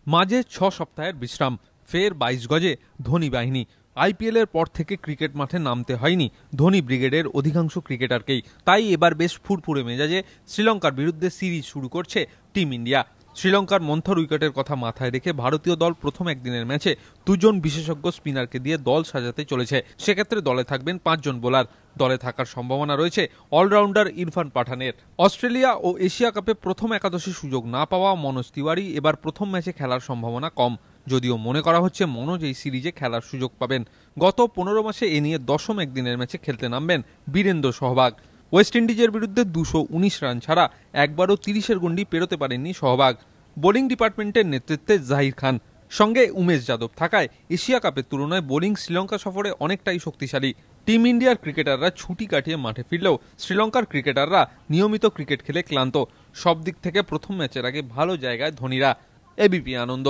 মাঝে ৬ সপ্তাহের বিশ্রাম, ফের ২২ গজে ধোনি বাহিনী। আইপিএল এর পর থেকে ক্রিকেট মাঠে নামতে হয়নি ধোনি ব্রিগেডের অধিকাংশ ক্রিকেটারকেই। তাই এবার বেশ ফুরফুরে মেজাজে শ্রীলঙ্কার বিরুদ্ধে সিরিজ শুরু করছে টিম ইন্ডিয়া। শ্রীলঙ্কার মন্থর উইকেটের কথা মাথায় রেখে ভারতীয় দল প্রথম একদিনের ম্যাচে ২ জন বিশেষজ্ঞ স্পিনারকে দিয়ে দল সাজাতে চলেছে। সেক্ষেত্রে দলে থাকবেন ৫ জন বোলার। দলে থাকার সম্ভাবনা রয়েছে অলরাউন্ডার ইরফান পাঠানের। অস্ট্রেলিয়া ও এশিয়া কাপে প্রথম একাদশে সুযোগ না পাওয়া মনোজ তিওয়ারি এবার প্রথম ম্যাচে খেলার সম্ভাবনা কম, যদিও মনে করা হচ্ছে মনোজ এই সিরিজে খেলার সুযোগ পাবেন। গত ১৫ মাসে এ নিয়ে দশম একদিনের ম্যাচে খেলতে নামবেন বীরেন্দ্র সহবাগ। ওয়েস্ট ইন্ডিজের বিরুদ্ধে ২১৯ রান ছাড়া একবারও ৩০-এর গন্ডি পেরোতে পারেননি সহবাগ। বোলিং ডিপার্টমেন্টের নেতৃত্বে জাহির খান, সঙ্গে উমেশ যাদব থাকায় এশিয়া কাপের তুলনায় বোলিং শ্রীলঙ্কা সফরে অনেকটাই শক্তিশালী। টিম ইন্ডিয়ার ক্রিকেটাররা ছুটি কাটিয়ে মাঠে ফিরলেও শ্রীলঙ্কার ক্রিকেটাররা নিয়মিত ক্রিকেট খেলে ক্লান্ত। সব দিক থেকে প্রথম ম্যাচের আগে ভালো জায়গায় ধোনিরা। এবিপি আনন্দ।